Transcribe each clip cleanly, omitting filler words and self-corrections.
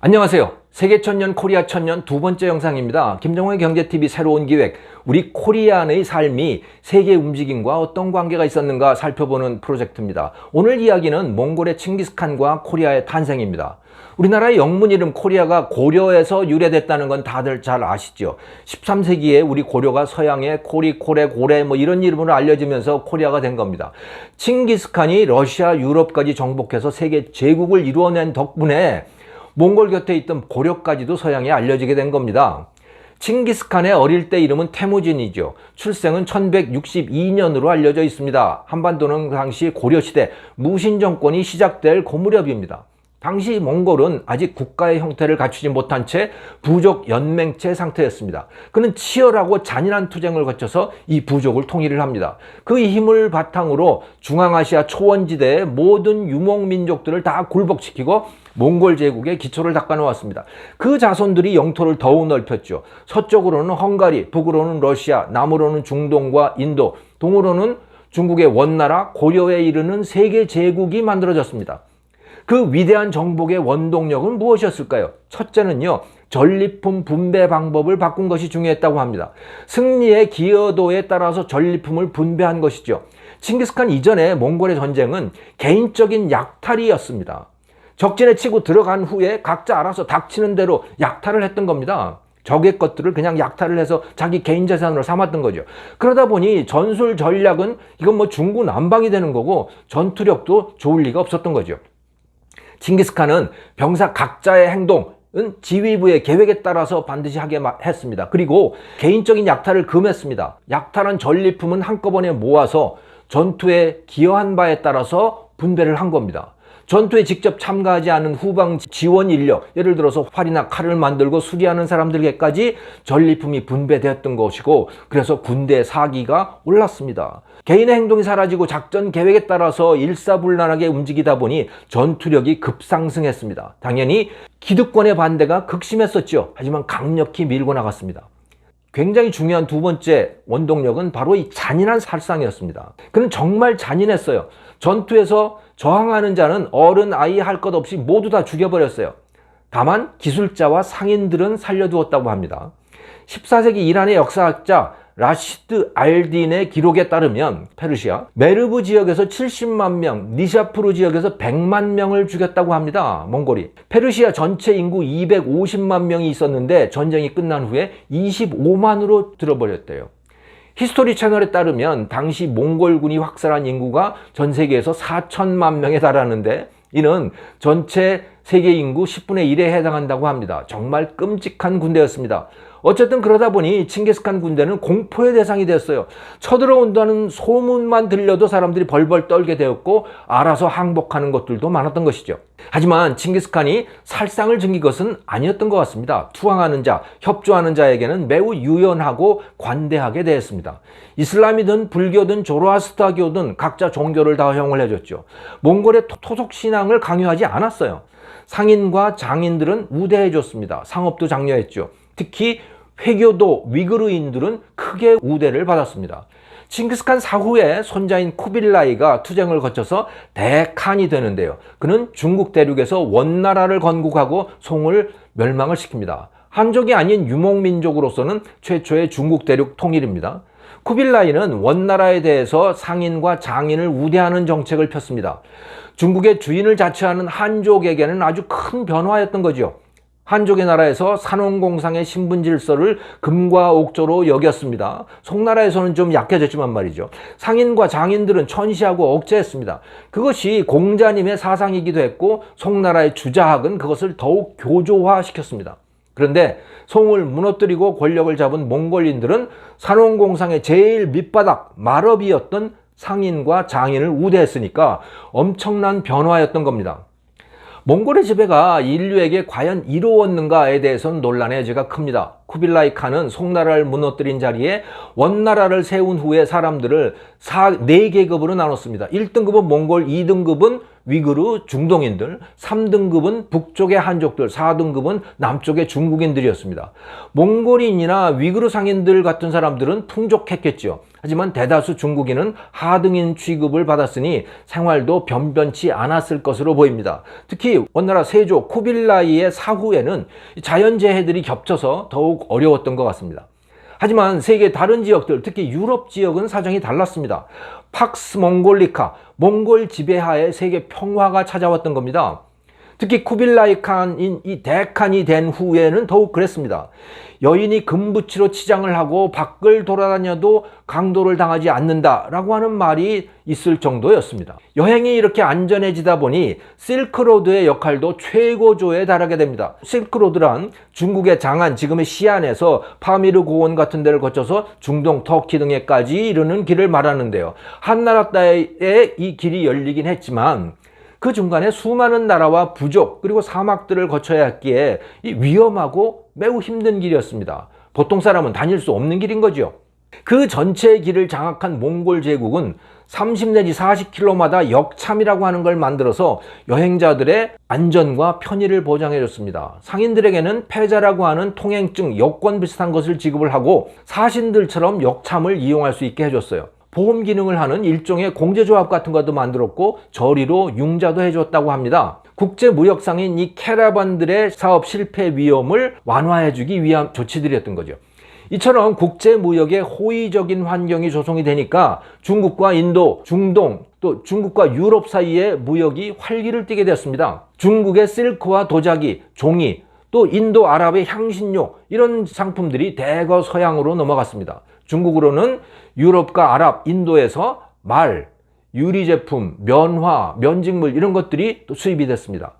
안녕하세요. 세계 천년 코리아 천년 두 번째 영상입니다. 김정호의 경제TV 새로운 기획, 우리 코리안의 삶이 세계 움직임과 어떤 관계가 있었는가 살펴보는 프로젝트입니다. 오늘 이야기는 몽골의 칭기스칸과 코리아의 탄생입니다. 우리나라의 영문 이름 코리아가 고려에서 유래됐다는 건 다들 잘 아시죠? 13세기에 우리 고려가 서양의 코리, 코레, 고레 이런 이름으로 알려지면서 코리아가 된 겁니다. 칭기스칸이 러시아, 유럽까지 정복해서 세계 제국을 이루어낸 덕분에 몽골 곁에 있던 고려까지도 서양에 알려지게 된 겁니다. 칭기스칸의 어릴 때 이름은 태무진이죠. 출생은 1162년으로 알려져 있습니다. 한반도는 당시 고려시대 무신 정권이 시작될 그 무렵입니다. 당시 몽골은 아직 국가의 형태를 갖추지 못한 채 부족 연맹체 상태였습니다. 그는 치열하고 잔인한 투쟁을 거쳐서 이 부족을 통일을 합니다. 그 힘을 바탕으로 중앙아시아 초원지대의 모든 유목민족들을 다 굴복시키고 몽골 제국의 기초를 닦아놓았습니다. 그 자손들이 영토를 더욱 넓혔죠. 서쪽으로는 헝가리, 북으로는 러시아, 남으로는 중동과 인도, 동으로는 중국의 원나라, 고려에 이르는 세계 제국이 만들어졌습니다. 그 위대한 정복의 원동력은 무엇이었을까요? 첫째는요, 전리품 분배 방법을 바꾼 것이 중요했다고 합니다. 승리의 기여도에 따라서 전리품을 분배한 것이죠. 칭기스칸 이전의 몽골의 전쟁은 개인적인 약탈이었습니다. 적진에 치고 들어간 후에 각자 알아서 닥치는 대로 약탈을 했던 겁니다. 적의 것들을 그냥 약탈을 해서 자기 개인 재산으로 삼았던 거죠. 그러다 보니 전술 전략은 이건 중구난방이 되는 거고 전투력도 좋을 리가 없었던 거죠. 칭기스칸은 병사 각자의 행동은 지휘부의 계획에 따라서 반드시 하게 했습니다. 그리고 개인적인 약탈을 금했습니다. 약탈한 전리품은 한꺼번에 모아서 전투에 기여한 바에 따라서 분배를 한 겁니다. 전투에 직접 참가하지 않은 후방 지원 인력, 예를 들어서 활이나 칼을 만들고 수리하는 사람들에게까지 전리품이 분배되었던 것이고, 그래서 군대의 사기가 올랐습니다. 개인의 행동이 사라지고 작전 계획에 따라서 일사불란하게 움직이다 보니 전투력이 급상승했습니다. 당연히 기득권의 반대가 극심했었죠. 하지만 강력히 밀고 나갔습니다. 굉장히 중요한 두 번째 원동력은 바로 이 잔인한 살상이었습니다. 그는 정말 잔인했어요. 전투에서 저항하는 자는 어른, 아이 할 것 없이 모두 다 죽여버렸어요. 다만 기술자와 상인들은 살려두었다고 합니다. 14세기 이란의 역사학자 라시드 알딘의 기록에 따르면 페르시아 메르브 지역에서 70만 명, 니샤푸르 지역에서 100만 명을 죽였다고 합니다. 몽골이. 페르시아 전체 인구 250만 명이 있었는데 전쟁이 끝난 후에 25만으로 줄어버렸대요. 히스토리 채널에 따르면 당시 몽골군이 확산한 인구가 전 세계에서 4천만 명에 달하는데 이는 전체 세계 인구 10분의 1에 해당한다고 합니다. 정말 끔찍한 군대였습니다. 어쨌든 그러다 보니 칭기스칸 군대는 공포의 대상이 됐어요. 쳐들어온다는 소문만 들려도 사람들이 벌벌 떨게 되었고 알아서 항복하는 것들도 많았던 것이죠. 하지만 칭기스칸이 살상을 즐긴 것은 아니었던 것 같습니다. 투항하는 자, 협조하는 자에게는 매우 유연하고 관대하게 대했습니다. 이슬람이든 불교든 조로아스터교든 각자 종교를 다 허용을 해줬죠. 몽골의 토속 신앙을 강요하지 않았어요. 상인과 장인들은 우대해줬습니다. 상업도 장려했죠. 특히 회교도 위그르인들은 크게 우대를 받았습니다. 칭기스칸 사후에 손자인 쿠빌라이가 투쟁을 거쳐서 대칸이 되는데요. 그는 중국 대륙에서 원나라를 건국하고 송을 멸망을 시킵니다. 한족이 아닌 유목민족으로서는 최초의 중국 대륙 통일입니다. 쿠빌라이는 원나라에 대해서 상인과 장인을 우대하는 정책을 폈습니다. 중국의 주인을 자처하는 한족에게는 아주 큰 변화였던 거죠. 한족의 나라에서 산원공상의 신분질서를 금과 옥조로 여겼습니다. 송나라에서는 좀 약해졌지만 말이죠. 상인과 장인들은 천시하고 억제했습니다. 그것이 공자님의 사상이기도 했고 송나라의 주자학은 그것을 더욱 교조화시켰습니다. 그런데 송을 무너뜨리고 권력을 잡은 몽골인들은 산원공상의 제일 밑바닥 말업이었던 상인과 장인을 우대했으니까 엄청난 변화였던 겁니다. 몽골의 지배가 인류에게 과연 이루었는가에 대해서는 논란의 여지가 큽니다. 쿠빌라이 칸은 송나라를 무너뜨린 자리에 원나라를 세운 후에 사람들을 4계급으로 나눴습니다. 1등급은 몽골, 2등급은 위구르 중동인들, 3등급은 북쪽의 한족들, 4등급은 남쪽의 중국인들이었습니다. 몽골인이나 위구르 상인들 같은 사람들은 풍족했겠죠. 하지만 대다수 중국인은 하등인 취급을 받았으니 생활도 변변치 않았을 것으로 보입니다. 특히 원나라 세조 쿠빌라이의 사후에는 자연재해들이 겹쳐서 더욱 어려웠던 것 같습니다. 하지만 세계 다른 지역들, 특히 유럽 지역은 사정이 달랐습니다. 팍스 몽골리카, 몽골 지배하에 세계 평화가 찾아왔던 겁니다. 특히 쿠빌라이 칸인 이 대칸이 된 후에는 더욱 그랬습니다. 여인이 금부치로 치장을 하고 밖을 돌아다녀도 강도를 당하지 않는다라고 하는 말이 있을 정도였습니다. 여행이 이렇게 안전해지다 보니 실크로드의 역할도 최고조에 달하게 됩니다. 실크로드란 중국의 장안, 지금의 시안에서 파미르 고원 같은 데를 거쳐서 중동, 터키 등에까지 이르는 길을 말하는데요. 한나라 때에 이 길이 열리긴 했지만 그 중간에 수많은 나라와 부족 그리고 사막들을 거쳐야 했기에 위험하고 매우 힘든 길이었습니다. 보통 사람은 다닐 수 없는 길인 거죠. 그 전체의 길을 장악한 몽골 제국은 30 내지 40km마다 역참이라고 하는 걸 만들어서 여행자들의 안전과 편의를 보장해 줬습니다. 상인들에게는 패자라고 하는 통행증, 여권 비슷한 것을 지급을 하고 사신들처럼 역참을 이용할 수 있게 해줬어요. 보험 기능을 하는 일종의 공제조합 같은 것도 만들었고 저리로 융자도 해줬다고 합니다. 국제무역상인 이 캐러반들의 사업 실패 위험을 완화해주기 위한 조치들이었던 거죠. 이처럼 국제무역의 호의적인 환경이 조성이 되니까 중국과 인도, 중동, 또 중국과 유럽 사이의 무역이 활기를 띠게 되었습니다. 중국의 실크와 도자기, 종이, 또 인도 아랍의 향신료 이런 상품들이 대거 서양으로 넘어갔습니다. 중국으로는 유럽과 아랍, 인도에서 말, 유리제품, 면화, 면직물 이런 것들이 또 수입이 됐습니다.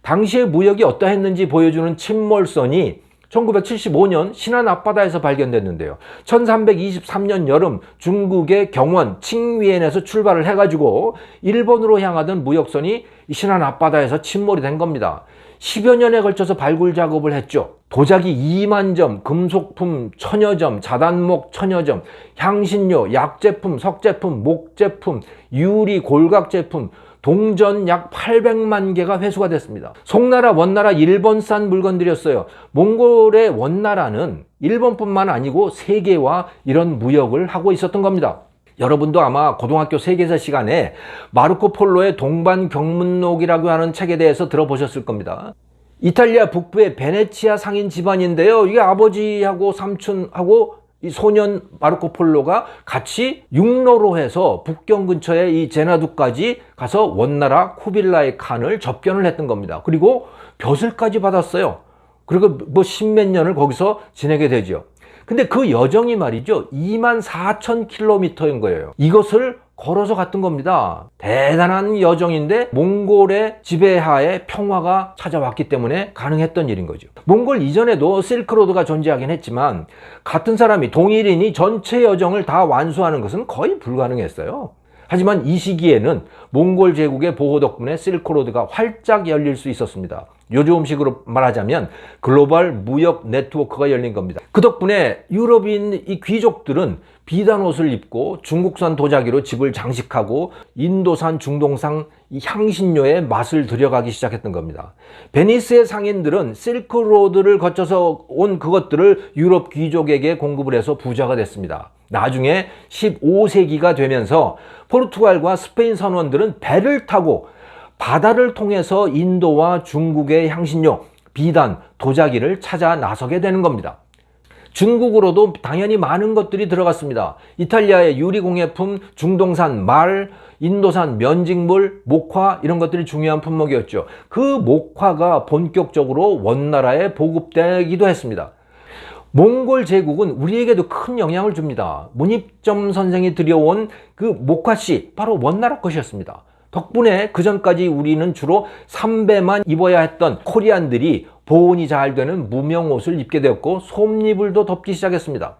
당시의 무역이 어떠했는지 보여주는 침몰선이 1975년 신안 앞바다에서 발견됐는데요. 1323년 여름 중국의 경원, 칭위엔에서 출발을 해가지고 일본으로 향하던 무역선이 신안 앞바다에서 침몰이 된 겁니다. 10여 년에 걸쳐서 발굴 작업을 했죠. 도자기 2만 점, 금속품 1000여 점, 자단목 1000여 점, 향신료, 약제품, 석제품, 목제품, 유리, 골각 제품, 동전 약 800만 개가 회수가 됐습니다. 송나라, 원나라, 일본산 물건들이었어요. 몽골의 원나라는 일본뿐만 아니고 세계와 이런 무역을 하고 있었던 겁니다. 여러분도 아마 고등학교 세계사 시간에 마르코 폴로의 동반 경문록이라고 하는 책에 대해서 들어보셨을 겁니다. 이탈리아 북부의 베네치아 상인 집안인데요. 이게 아버지하고 삼촌하고 이 소년 마르코 폴로가 같이 육로로 해서 북경 근처에 이 제나두까지 가서 원나라 쿠빌라이 칸을 접견을 했던 겁니다. 그리고 벼슬까지 받았어요. 그리고 뭐 십몇 년을 거기서 지내게 되죠. 근데 그 여정이 말이죠. 24,000km인 거예요. 이것을 걸어서 갔던 겁니다. 대단한 여정인데 몽골의 지배하에 평화가 찾아왔기 때문에 가능했던 일인 거죠. 몽골 이전에도 실크로드가 존재하긴 했지만 같은 사람이 동일인이 전체 여정을 다 완수하는 것은 거의 불가능했어요. 하지만 이 시기에는 몽골 제국의 보호 덕분에 실크로드가 활짝 열릴 수 있었습니다. 요즘식으로 말하자면 글로벌 무역 네트워크가 열린 겁니다. 그 덕분에 유럽인 이 귀족들은 비단 옷을 입고 중국산 도자기로 집을 장식하고 인도산, 중동산 이 향신료의 맛을 들여가기 시작했던 겁니다. 베니스의 상인들은 실크로드를 거쳐서 온 그것들을 유럽 귀족에게 공급을 해서 부자가 됐습니다. 나중에 15세기가 되면서 포르투갈과 스페인 선원들은 배를 타고 바다를 통해서 인도와 중국의 향신료, 비단, 도자기를 찾아 나서게 되는 겁니다. 중국으로도 당연히 많은 것들이 들어갔습니다. 이탈리아의 유리공예품, 중동산 말, 인도산 면직물, 목화 이런 것들이 중요한 품목이었죠. 그 목화가 본격적으로 원나라에 보급되기도 했습니다. 몽골 제국은 우리에게도 큰 영향을 줍니다. 문입점 선생이 들여온 그 목화씨 바로 원나라 것이었습니다. 덕분에 그전까지 우리는 주로 삼배만 입어야 했던 코리안들이 보온이 잘 되는 무명 옷을 입게 되었고 솜니불도 덮기 시작했습니다.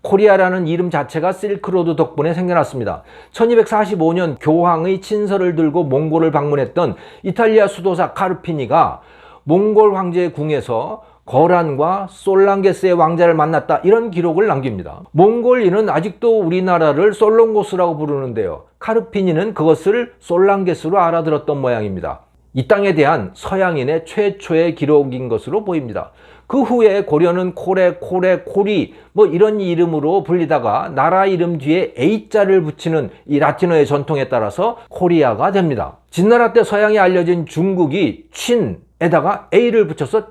코리아라는 이름 자체가 실크로드 덕분에 생겨났습니다. 1245년 교황의 친서를 들고 몽골을 방문했던 이탈리아 수도사 카르피니가 몽골 황제의 궁에서 거란과 솔랑게스의 왕자를 만났다, 이런 기록을 남깁니다. 몽골인은 아직도 우리나라를 솔롱고스라고 부르는데요, 카르피니는 그것을 솔랑게스로 알아들었던 모양입니다. 이 땅에 대한 서양인의 최초의 기록인 것으로 보입니다. 그 후에 고려는 코레, 코리 이런 이름으로 불리다가 나라 이름 뒤에 A자를 붙이는 이 라틴어의 전통에 따라서 코리아가 됩니다. 진나라 때 서양에 알려진 중국이 춘에다가 A를 붙여서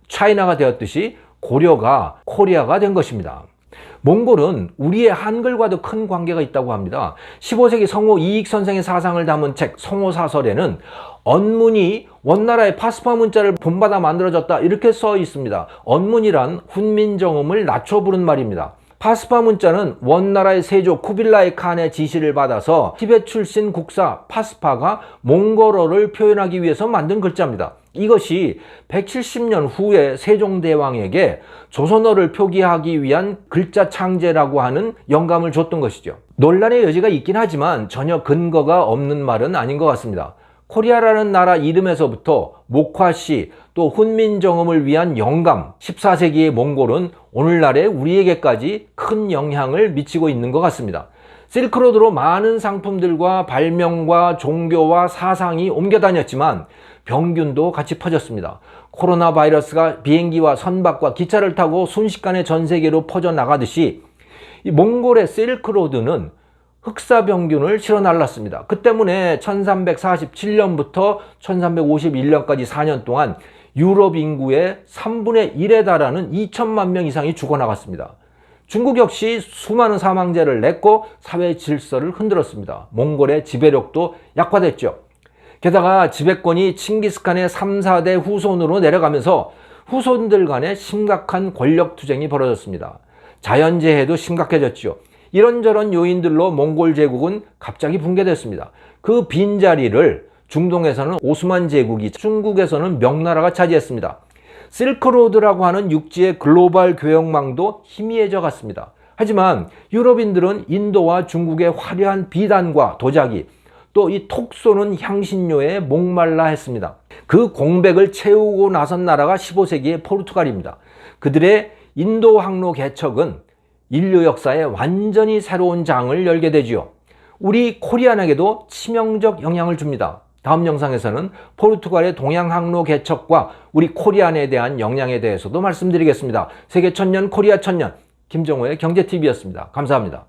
차이나가 되었듯이 고려가 코리아가 된 것입니다. 몽골은 우리의 한글과도 큰 관계가 있다고 합니다. 15세기 성호 이익 선생의 사상을 담은 책 성호사설에는 언문이 원나라의 파스파 문자를 본받아 만들어졌다, 이렇게 써 있습니다. 언문이란 훈민정음을 낮춰 부른 말입니다. 파스파 문자는 원나라의 세조 쿠빌라이 칸의 지시를 받아서 티베트 출신 국사 파스파가 몽골어를 표현하기 위해서 만든 글자입니다. 이것이 170년 후에 세종대왕에게 조선어를 표기하기 위한 글자 창제라고 하는 영감을 줬던 것이죠. 논란의 여지가 있긴 하지만 전혀 근거가 없는 말은 아닌 것 같습니다. 코리아라는 나라 이름에서부터 목화시 또 훈민정음을 위한 영감, 14세기의 몽골은 오늘날의 우리에게까지 큰 영향을 미치고 있는 것 같습니다. 실크로드로 많은 상품들과 발명과 종교와 사상이 옮겨 다녔지만 병균도 같이 퍼졌습니다. 코로나 바이러스가 비행기와 선박과 기차를 타고 순식간에 전 세계로 퍼져나가듯이 이 몽골의 실크로드는 흑사병균을 실어 날랐습니다. 그 때문에 1347년부터 1351년까지 4년 동안 유럽 인구의 3분의 1에 달하는 2천만 명 이상이 죽어나갔습니다. 중국 역시 수많은 사망자를 냈고 사회 질서를 흔들었습니다. 몽골의 지배력도 약화됐죠. 게다가 지배권이 칭기스칸의 3, 4대 후손으로 내려가면서 후손들 간에 심각한 권력 투쟁이 벌어졌습니다. 자연재해도 심각해졌죠. 이런저런 요인들로 몽골 제국은 갑자기 붕괴됐습니다. 그 빈자리를 중동에서는 오스만 제국이, 중국에서는 명나라가 차지했습니다. 실크로드라고 하는 육지의 글로벌 교역망도 희미해져 갔습니다. 하지만 유럽인들은 인도와 중국의 화려한 비단과 도자기, 또 이 톡 쏘는 향신료에 목말라 했습니다. 그 공백을 채우고 나선 나라가 15세기의 포르투갈입니다. 그들의 인도 항로 개척은 인류 역사에 완전히 새로운 장을 열게 되지요. 우리 코리안에게도 치명적 영향을 줍니다. 다음 영상에서는 포르투갈의 동양 항로 개척과 우리 코리안에 대한 영향에 대해서도 말씀드리겠습니다. 세계 천년 코리아 천년, 김정호의 경제TV였습니다. 감사합니다.